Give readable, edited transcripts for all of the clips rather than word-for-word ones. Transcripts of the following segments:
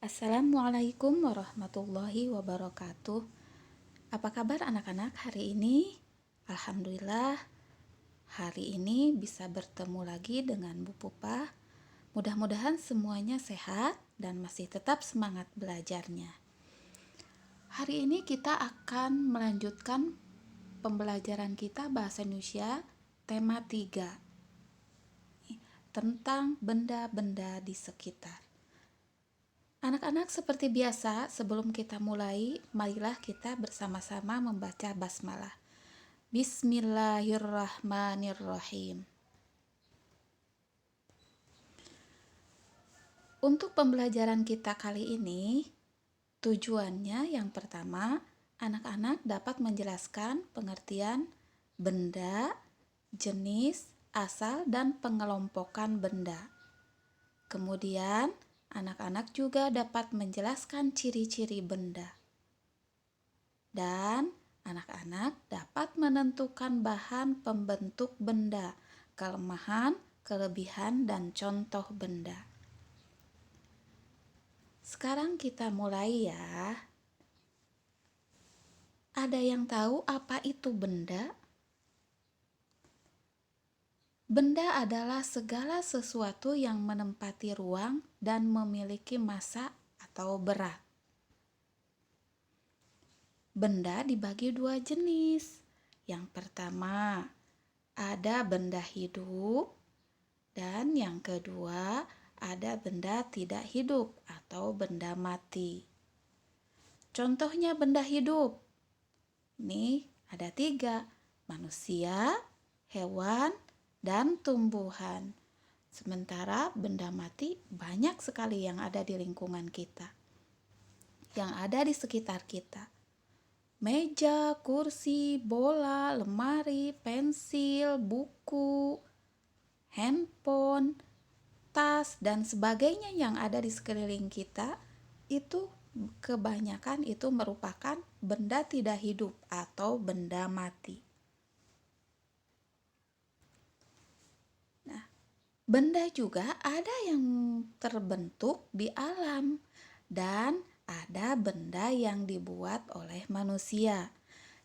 Assalamualaikum warahmatullahi wabarakatuh. Apa kabar anak-anak hari ini? Alhamdulillah, hari ini bisa bertemu lagi dengan Bu Pupa. Mudah-mudahan semuanya sehat dan masih tetap semangat belajarnya. Hari ini kita akan melanjutkan pembelajaran kita bahasa Indonesia tema 3 tentang benda-benda di sekitar. Anak-anak, seperti biasa, sebelum kita mulai, marilah kita bersama-sama membaca basmalah. Bismillahirrahmanirrahim. Untuk pembelajaran kita kali ini, tujuannya yang pertama, anak-anak dapat menjelaskan pengertian benda, jenis, asal, dan pengelompokan benda. Kemudian, anak-anak juga dapat menjelaskan ciri-ciri benda. Dan anak-anak dapat menentukan bahan pembentuk benda, kelemahan, kelebihan, dan contoh benda. Sekarang kita mulai ya. Ada yang tahu apa itu benda? Benda adalah segala sesuatu yang menempati ruang dan memiliki massa atau berat. Benda dibagi dua jenis. Yang pertama, ada benda hidup, dan yang kedua, ada benda tidak hidup atau benda mati. Contohnya benda hidup. Nih, ada 3, manusia, hewan, dan tumbuhan. Sementara benda mati banyak sekali yang ada di lingkungan kita, yang ada di sekitar kita. Meja, kursi, bola, lemari, pensil, buku, handphone, tas, dan sebagainya yang ada di sekeliling kita itu kebanyakan itu merupakan benda tidak hidup atau benda mati. Nah, benda juga ada yang terbentuk di alam dan ada benda yang dibuat oleh manusia.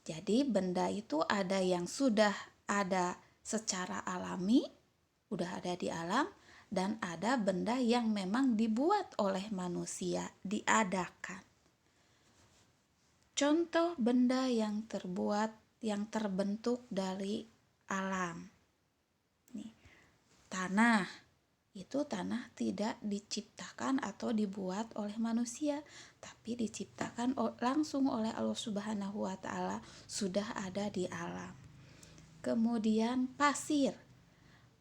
Jadi benda itu ada yang sudah ada secara alami, udah ada di alam, dan ada benda yang memang dibuat oleh manusia, diadakan. Contoh benda yang terbentuk dari alam. Nih, tanah. Itu tanah tidak diciptakan atau dibuat oleh manusia, tapi diciptakan langsung oleh Allah Subhanahu wa Ta'ala, sudah ada di alam. Kemudian pasir.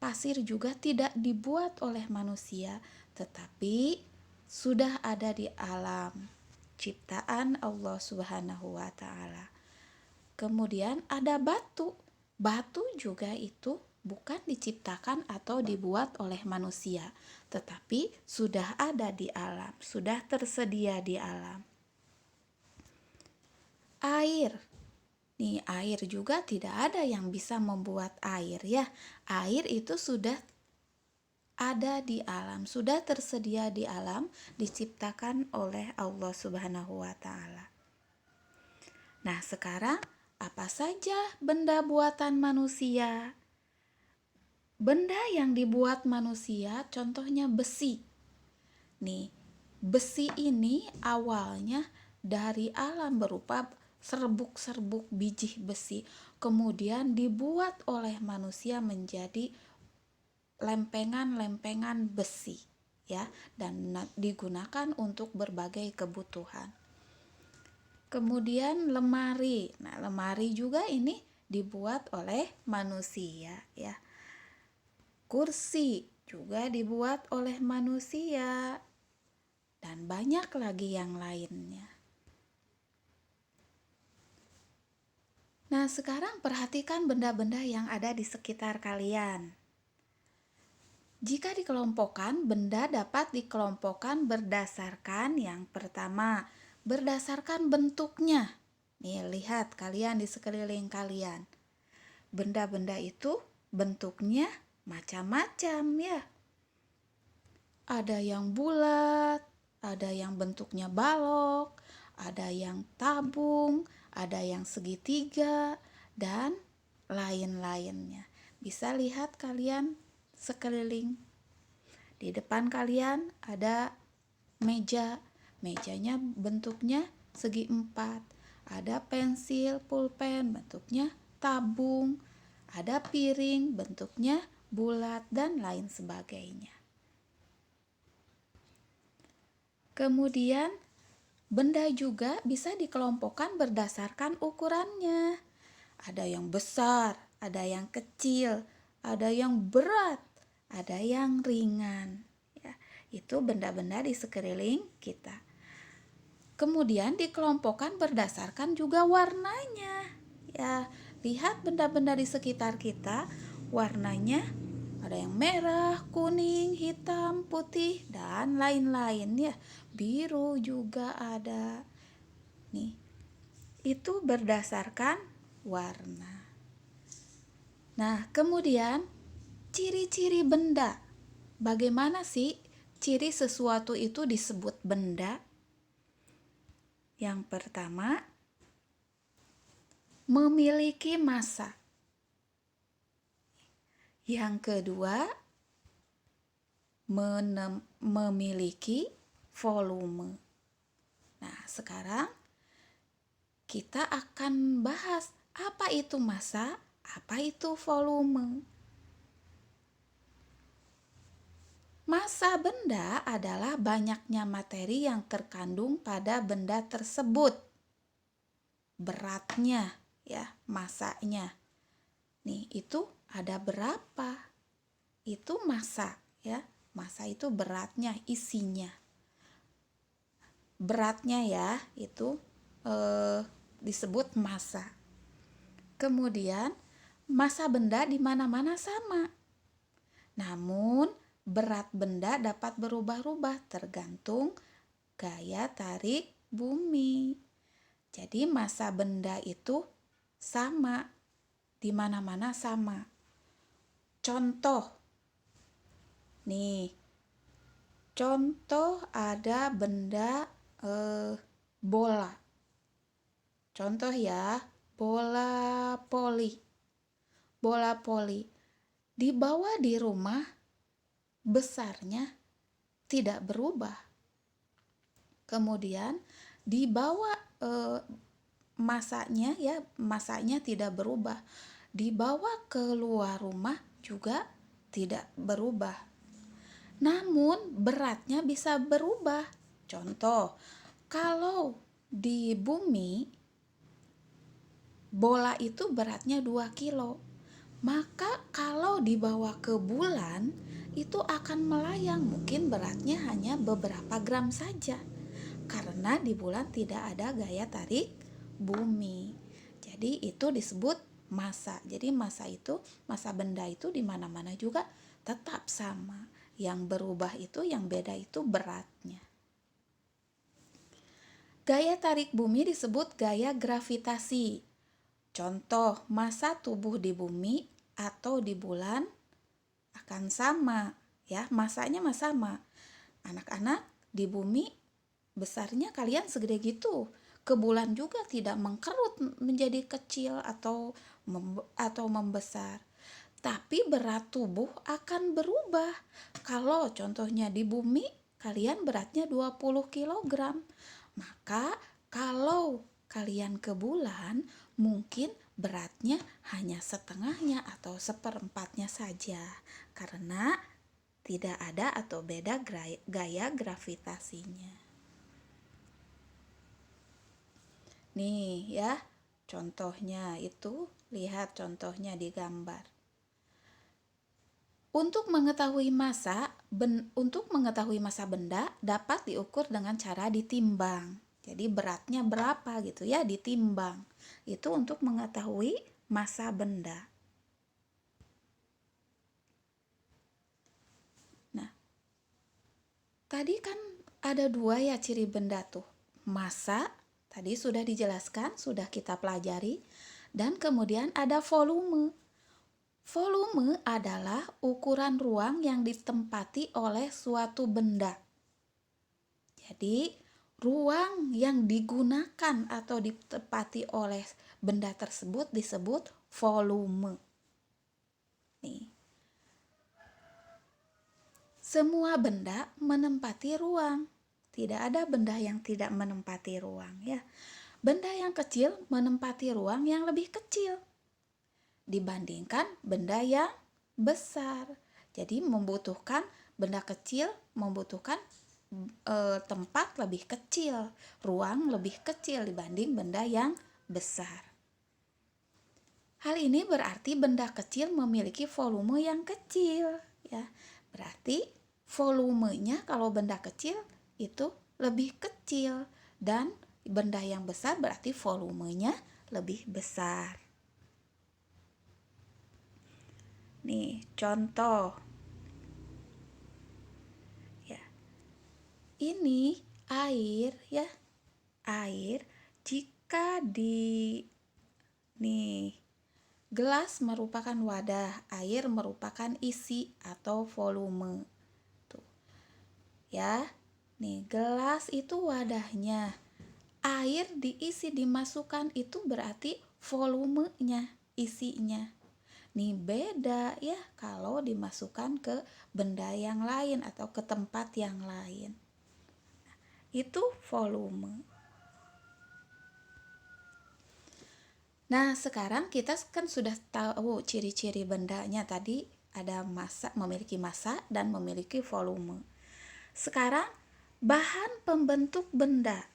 Pasir juga tidak dibuat oleh manusia, tetapi sudah ada di alam, ciptaan Allah Subhanahu wa Ta'ala. Kemudian ada batu. Batu juga itu bukan diciptakan atau dibuat oleh manusia, tetapi sudah ada di alam, sudah tersedia di alam. Air. Nih, air juga tidak ada yang bisa membuat air ya. Air itu sudah ada di alam, sudah tersedia di alam, diciptakan oleh Allah Subhanahu wa Ta'ala. Nah, sekarang apa saja benda buatan manusia? Benda yang dibuat manusia contohnya besi. Nih, besi ini awalnya dari alam berupa serbuk-serbuk biji besi, kemudian dibuat oleh manusia menjadi lempengan-lempengan besi ya, dan digunakan untuk berbagai kebutuhan. Kemudian lemari. Nah, lemari juga ini dibuat oleh manusia ya. Kursi juga dibuat oleh manusia dan banyak lagi yang lainnya. Nah, sekarang perhatikan benda-benda yang ada di sekitar kalian. Jika dikelompokkan, benda dapat dikelompokkan berdasarkan yang pertama, berdasarkan bentuknya. Nih, lihat kalian di sekeliling kalian. Benda-benda itu bentuknya macam-macam ya. Ada yang bulat, ada yang bentuknya balok, ada yang tabung, ada yang segitiga, dan lain-lainnya. Bisa lihat kalian sekeliling. Di depan kalian ada meja. Mejanya bentuknya segi empat. Ada pensil, pulpen, bentuknya tabung. Ada piring, bentuknya bulat, dan lain sebagainya. Kemudian, benda juga bisa dikelompokkan berdasarkan ukurannya. Ada yang besar, ada yang kecil, ada yang berat, ada yang ringan. Ya, itu benda-benda di sekeliling kita. Kemudian dikelompokkan berdasarkan juga warnanya. Ya, lihat benda-benda di sekitar kita, warnanya ada yang merah, kuning, hitam, putih, dan lain-lain ya. Biru juga ada. Nih, itu berdasarkan warna. Nah, kemudian ciri-ciri benda. Bagaimana sih ciri sesuatu itu disebut benda? Yang pertama, memiliki massa. Yang kedua, memiliki volume. Nah, sekarang kita akan bahas apa itu massa, apa itu volume. Massa benda adalah banyaknya materi yang terkandung pada benda tersebut. Beratnya, ya, massanya. Nih, itu ada berapa? Itu massa, ya. Massa itu beratnya, isinya. Beratnya ya, itu disebut massa. Kemudian, massa benda di mana-mana sama. Namun, berat benda dapat berubah-ubah tergantung gaya tarik bumi. Jadi massa benda itu sama, di mana-mana sama. Contoh, nih, contoh ada benda bola. Contoh ya, bola poli. Bola poli dibawa di rumah, besarnya tidak berubah. Kemudian dibawa masanya ya, masanya tidak berubah. Dibawa keluar rumah juga tidak berubah. Namun beratnya bisa berubah. Contoh, kalau di bumi bola itu beratnya 2 kilo. Maka kalau dibawa ke bulan itu akan melayang, mungkin beratnya hanya beberapa gram saja. Karena di bulan tidak ada gaya tarik bumi. Jadi itu disebut massa. Jadi massa benda itu di mana-mana juga tetap sama. Yang berubah itu, yang beda itu beratnya. Gaya tarik bumi disebut gaya gravitasi. Contoh, massa tubuh di bumi atau di bulan akan sama, ya, massanya sama. Anak-anak di bumi besarnya kalian segede gitu. Ke bulan juga tidak mengkerut menjadi kecil atau membesar. Tapi berat tubuh akan berubah. Kalau contohnya di bumi kalian beratnya 20 kg. Maka kalau kalian ke bulan mungkin beratnya hanya setengahnya atau seperempatnya saja. Karena tidak ada atau beda gaya gravitasinya. Nih ya, contohnya itu, lihat contohnya di gambar. Untuk mengetahui massa benda dapat diukur dengan cara ditimbang. Jadi beratnya berapa gitu ya, ditimbang. Itu untuk mengetahui massa benda. Nah, tadi kan ada 2 ya ciri benda tuh. Massa tadi sudah dijelaskan, sudah kita pelajari, dan kemudian ada volume. Volume adalah ukuran ruang yang ditempati oleh suatu benda. Jadi, ruang yang digunakan atau ditempati oleh benda tersebut disebut volume. Nih. Semua benda menempati ruang. Tidak ada benda yang tidak menempati ruang, ya. Benda yang kecil menempati ruang yang lebih kecil dibandingkan benda yang besar. Jadi benda kecil membutuhkan tempat lebih kecil, ruang lebih kecil dibanding benda yang besar. Hal ini berarti benda kecil memiliki volume yang kecil, ya. Berarti volumenya kalau benda kecil itu lebih kecil, dan benda yang besar berarti volumenya lebih besar. Nih, contoh. Ya. Ini air, ya. Air jika gelas merupakan wadah, air merupakan isi atau volume. Tuh. Ya. Nih, gelas itu wadahnya. Air dimasukkan itu berarti volumenya, isinya. Nih beda ya kalau dimasukkan ke benda yang lain atau ke tempat yang lain. Itu volume. Nah, sekarang kita kan sudah tahu ciri-ciri bendanya tadi, ada massa, memiliki massa dan memiliki volume. Sekarang bahan pembentuk benda.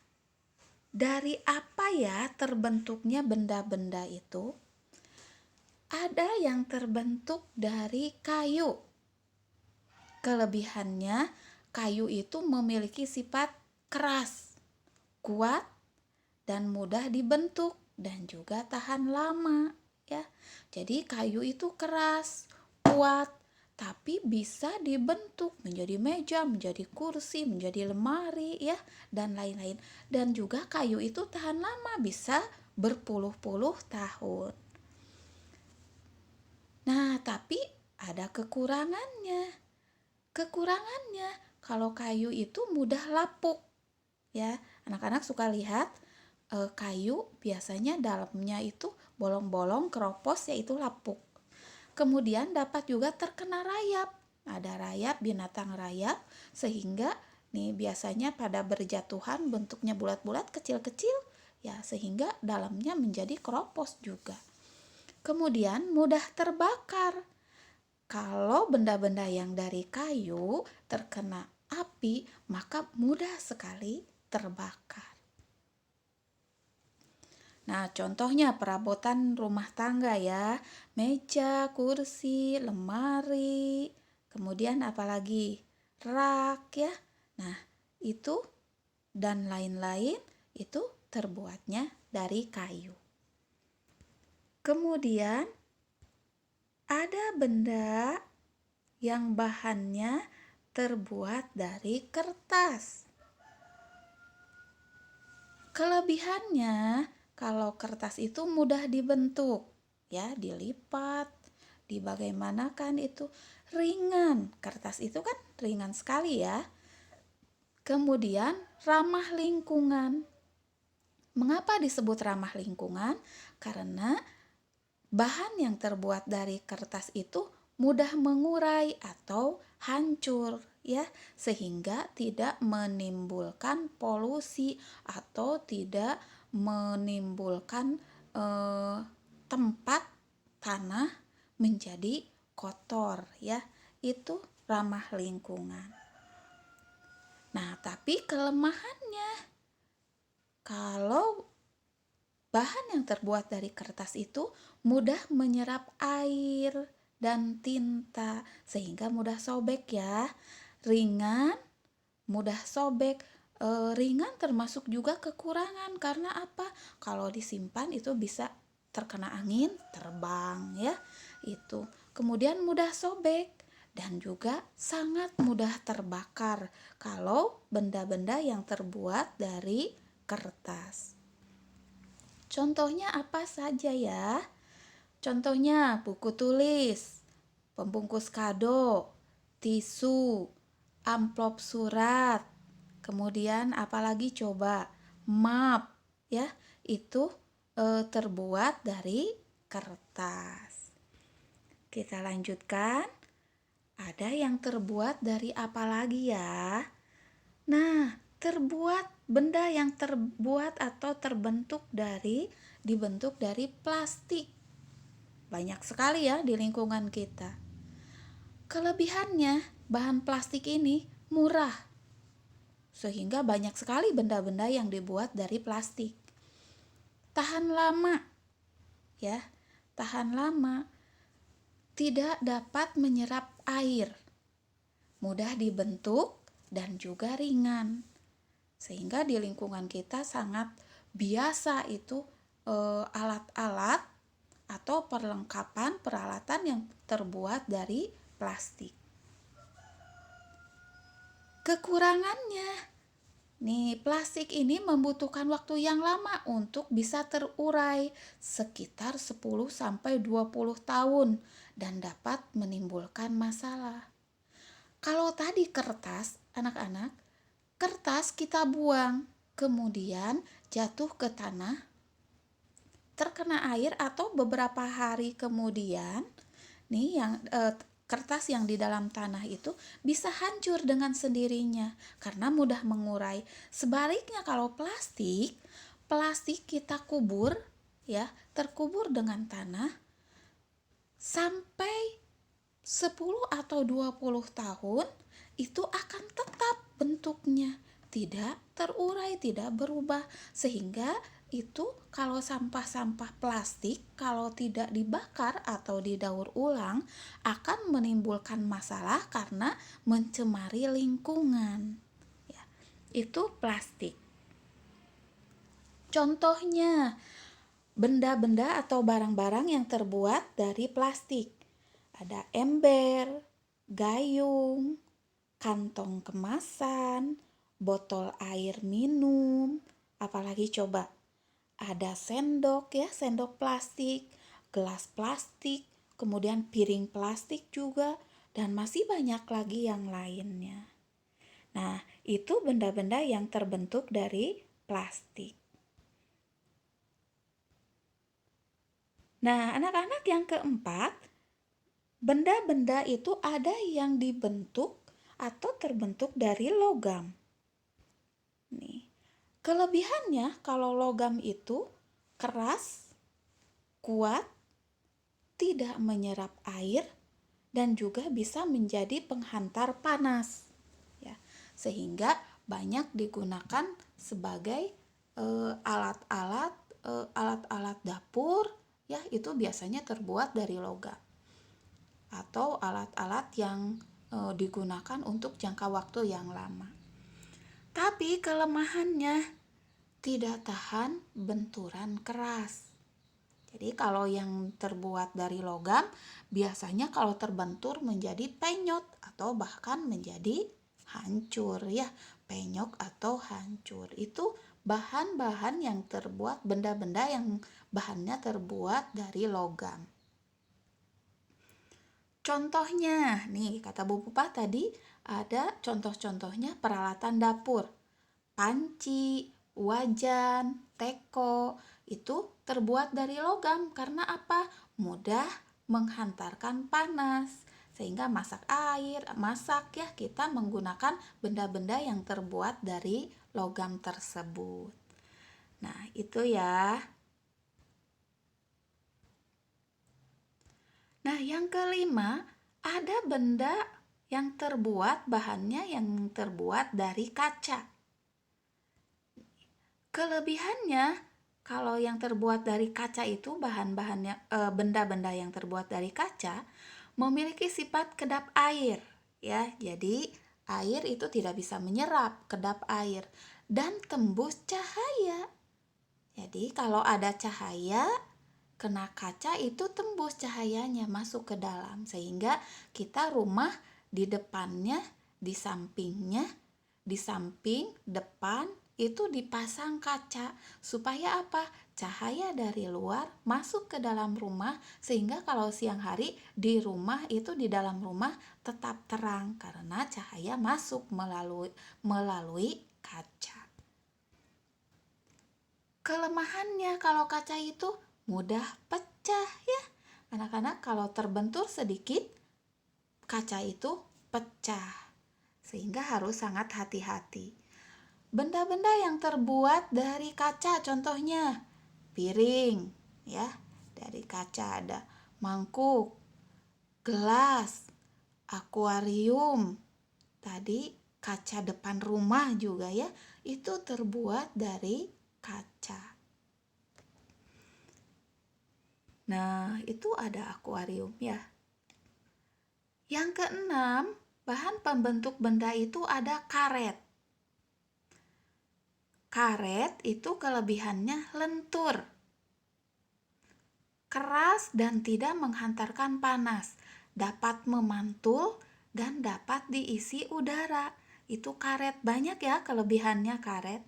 Dari apa ya terbentuknya benda-benda itu? Ada yang terbentuk dari kayu. Kelebihannya, kayu itu memiliki sifat keras, kuat, dan mudah dibentuk dan juga tahan lama, ya. Jadi kayu itu keras, kuat, tapi bisa dibentuk menjadi meja, menjadi kursi, menjadi lemari, ya, dan lain-lain. Dan juga kayu itu tahan lama, bisa berpuluh-puluh tahun. Nah, tapi ada kekurangannya. Kekurangannya, kalau kayu itu mudah lapuk, ya. Anak-anak suka lihat kayu biasanya dalamnya itu bolong-bolong, keropos, yaitu lapuk. Kemudian dapat juga terkena rayap. Ada rayap, binatang rayap, sehingga nih biasanya pada berjatuhan bentuknya bulat-bulat, kecil-kecil, ya, sehingga dalamnya menjadi keropos juga. Kemudian mudah terbakar. Kalau benda-benda yang dari kayu terkena api, maka mudah sekali terbakar. Nah, contohnya perabotan rumah tangga, ya. Meja, kursi, lemari, kemudian apalagi rak, ya. Nah, itu dan lain-lain itu terbuatnya dari kayu. Kemudian ada benda yang bahannya terbuat dari kertas. Kelebihannya, kalau kertas itu mudah dibentuk, ya, dilipat, dibagaimanakan itu ringan. Kertas itu kan ringan sekali, ya. Kemudian ramah lingkungan. Mengapa disebut ramah lingkungan? Karena bahan yang terbuat dari kertas itu mudah mengurai atau hancur, ya, sehingga tidak menimbulkan polusi atau tidak menimbulkan tempat tanah menjadi kotor, ya. Itu ramah lingkungan. Nah, tapi kelemahannya, kalau bahan yang terbuat dari kertas itu mudah menyerap air dan tinta, sehingga mudah sobek, ya. Ringan, mudah sobek. Ringan termasuk juga kekurangan, karena apa? Kalau disimpan itu bisa terkena angin, terbang, ya. Itu. Kemudian mudah sobek dan juga sangat mudah terbakar kalau benda-benda yang terbuat dari kertas. Contohnya apa saja, ya? Contohnya buku tulis, pembungkus kado, tisu, amplop surat, Kemudian apalagi coba? Map ya, itu terbuat dari kertas. Kita lanjutkan. Ada yang terbuat dari apa lagi ya? Nah, benda yang terbuat atau dibentuk dari plastik. Banyak sekali ya di lingkungan kita. Kelebihannya, bahan plastik ini murah. Sehingga banyak sekali benda-benda yang dibuat dari plastik. Tahan lama. Ya, tahan lama. Tidak dapat menyerap air. Mudah dibentuk dan juga ringan. Sehingga di lingkungan kita sangat biasa itu alat-alat atau perlengkapan peralatan yang terbuat dari plastik. Kekurangannya, nih plastik ini membutuhkan waktu yang lama untuk bisa terurai, sekitar 10-20 tahun dan dapat menimbulkan masalah. Kalau tadi kertas, anak-anak, kertas kita buang, kemudian jatuh ke tanah, terkena air atau beberapa hari kemudian, nih kertas yang di dalam tanah itu bisa hancur dengan sendirinya karena mudah mengurai. Sebaliknya kalau plastik kita kubur ya, terkubur dengan tanah sampai 10 atau 20 tahun itu akan tetap bentuknya, tidak terurai, tidak berubah. Sehingga itu kalau sampah-sampah plastik kalau tidak dibakar atau didaur ulang akan menimbulkan masalah karena mencemari lingkungan. Ya, itu plastik. Contohnya, benda-benda atau barang-barang yang terbuat dari plastik. Ada ember, gayung, kantong kemasan, botol air minum, apalagi coba? Ada sendok ya, sendok plastik, gelas plastik, kemudian piring plastik juga, dan masih banyak lagi yang lainnya. Nah, itu benda-benda yang terbentuk dari plastik. Nah, anak-anak, yang keempat, benda-benda itu ada yang dibentuk atau terbentuk dari logam. Nih, kelebihannya kalau logam itu keras, kuat, tidak menyerap air, dan juga bisa menjadi penghantar panas. Ya, sehingga banyak digunakan sebagai alat-alat dapur. Ya, itu biasanya terbuat dari logam. Atau alat-alat yang digunakan untuk jangka waktu yang lama. Tapi kelemahannya tidak tahan benturan keras. Jadi kalau yang terbuat dari logam biasanya kalau terbentur menjadi penyot atau bahkan menjadi hancur ya. Penyok atau hancur itu bahan-bahan yang terbuat, benda-benda yang bahannya terbuat dari logam. Contohnya, nih kata Bu Pupa tadi ada contoh-contohnya peralatan dapur. Panci, wajan, teko, itu terbuat dari logam karena apa? Mudah menghantarkan panas. Sehingga masak ya kita menggunakan benda-benda yang terbuat dari logam tersebut. Nah, itu ya. Nah, yang kelima, ada benda yang bahannya yang terbuat dari kaca. Kelebihannya, kalau yang terbuat dari kaca itu bahan-bahannya benda-benda yang terbuat dari kaca memiliki sifat kedap air, ya. Jadi, air itu tidak bisa menyerap, kedap air dan tembus cahaya. Jadi, kalau ada cahaya kena kaca itu tembus cahayanya masuk ke dalam, sehingga kita rumah di depannya, di sampingnya, di samping, depan itu dipasang kaca supaya apa? Cahaya dari luar masuk ke dalam rumah, sehingga kalau siang hari di rumah itu di dalam rumah tetap terang karena cahaya masuk melalui kaca. Kelemahannya kalau kaca itu mudah pecah ya. Anak-anak, kalau terbentur sedikit, kaca itu pecah. Sehingga harus sangat hati-hati. Benda-benda yang terbuat dari kaca, contohnya piring ya, dari kaca ada mangkuk, gelas, akuarium. Tadi kaca depan rumah juga ya, itu terbuat dari kaca. Nah, itu ada akuarium ya. Yang keenam, bahan pembentuk benda itu ada karet. Karet itu kelebihannya lentur, keras dan tidak menghantarkan panas, dapat memantul dan dapat diisi udara. Itu karet, banyak ya kelebihannya karet.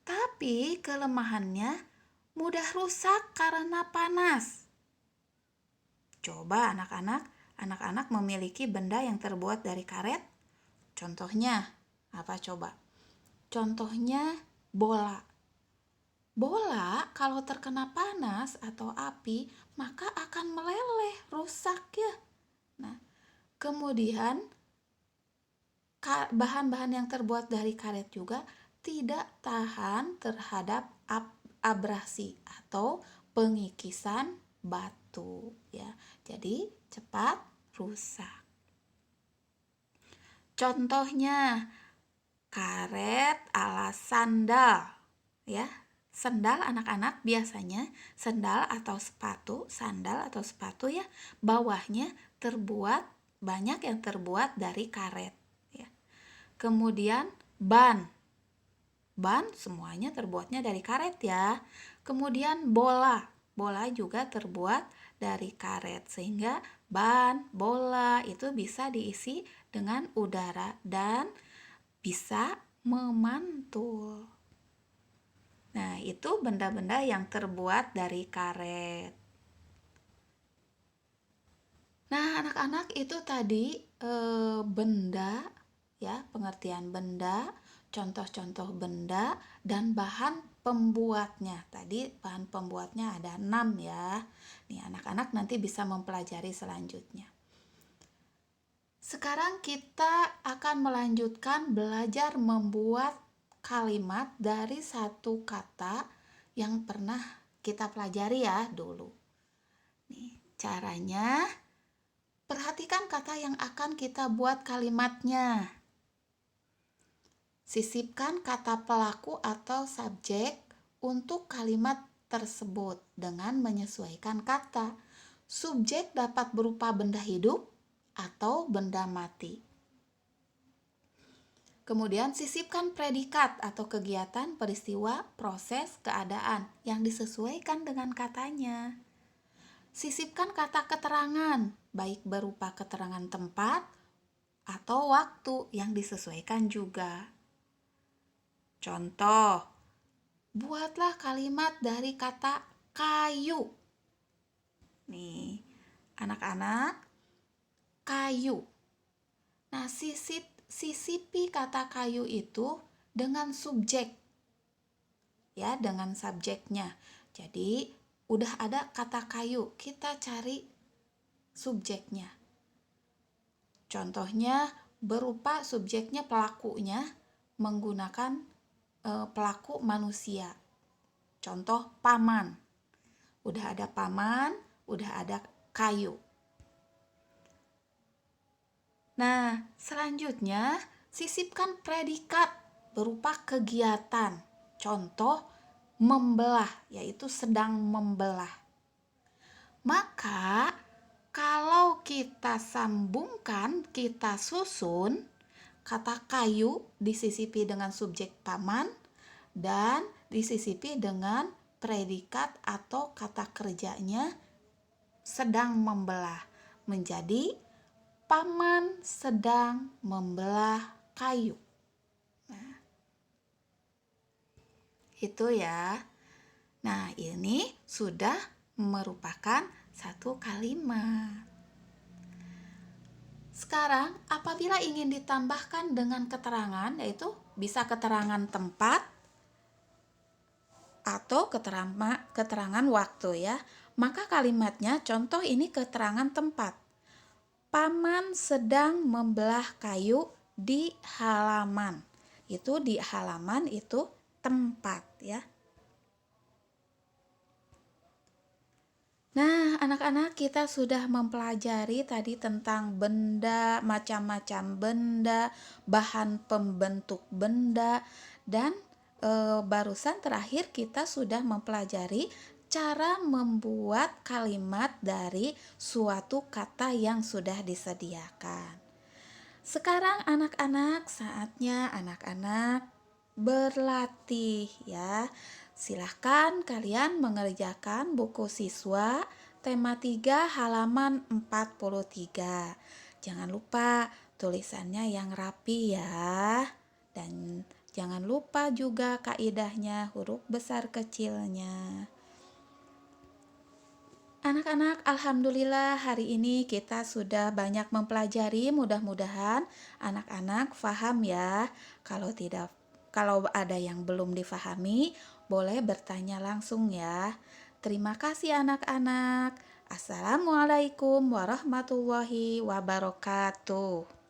Tapi kelemahannya mudah rusak karena panas. Coba anak-anak memiliki benda yang terbuat dari karet. Contohnya apa coba? Contohnya bola. Bola kalau terkena panas atau api, maka akan meleleh, rusak ya. Nah, kemudian bahan-bahan yang terbuat dari karet juga tidak tahan terhadap abrasi atau pengikisan batu ya. Jadi cepat rusak. Contohnya karet alas sandal ya. Sandal anak-anak biasanya sandal atau sepatu ya, bawahnya banyak yang terbuat dari karet ya. Kemudian ban semuanya terbuatnya dari karet ya. Kemudian bola juga terbuat dari karet, sehingga ban bola itu bisa diisi dengan udara dan bisa memantul. Nah, itu benda-benda yang terbuat dari karet. Nah, anak-anak, itu tadi benda ya, pengertian benda, contoh-contoh benda dan bahan pembuatnya. Tadi bahan pembuatnya ada 6 ya. Nih, anak-anak nanti bisa mempelajari selanjutnya. Sekarang kita akan melanjutkan belajar membuat kalimat dari satu kata yang pernah kita pelajari ya dulu. Nih, caranya perhatikan kata yang akan kita buat kalimatnya. Sisipkan kata pelaku atau subjek untuk kalimat tersebut dengan menyesuaikan kata. Subjek dapat berupa benda hidup atau benda mati. Kemudian sisipkan predikat atau kegiatan, peristiwa, proses, keadaan yang disesuaikan dengan katanya. Sisipkan kata keterangan, baik berupa keterangan tempat atau waktu yang disesuaikan juga. Contoh, buatlah kalimat dari kata kayu. Nih, anak-anak, kayu. Nah, sisipi kata kayu itu dengan subjek. Ya, dengan subjeknya. Jadi, udah ada kata kayu, kita cari subjeknya. Contohnya berupa subjeknya, pelakunya menggunakan pelaku manusia. Contoh paman. Udah ada paman, udah ada kayu. Nah, selanjutnya sisipkan predikat berupa kegiatan. Contoh membelah, yaitu sedang membelah. Maka kalau kita sambungkan, kita susun, kata kayu disisipi dengan subjek paman dan disisipi dengan predikat atau kata kerjanya sedang membelah, menjadi paman sedang membelah kayu. Nah, itu ya. Nah, ini sudah merupakan satu kalimat. Sekarang, apabila ingin ditambahkan dengan keterangan, yaitu bisa keterangan tempat atau keterangan waktu ya. Maka kalimatnya contoh ini keterangan tempat. Paman sedang membelah kayu di halaman. Itu di halaman itu tempat ya. Nah, anak-anak, kita sudah mempelajari tadi tentang benda, macam-macam benda, bahan pembentuk benda, dan barusan terakhir kita sudah mempelajari cara membuat kalimat dari suatu kata yang sudah disediakan. Sekarang anak-anak, saatnya anak-anak berlatih ya. Silahkan kalian mengerjakan buku siswa tema 3 halaman 43. Jangan lupa tulisannya yang rapi ya. Dan jangan lupa juga kaidahnya, huruf besar kecilnya. Anak-anak, alhamdulillah hari ini kita sudah banyak mempelajari. Mudah-mudahan anak-anak paham ya. Kalau ada yang belum difahami, boleh bertanya langsung ya. Terima kasih anak-anak. Assalamualaikum warahmatullahi wabarakatuh.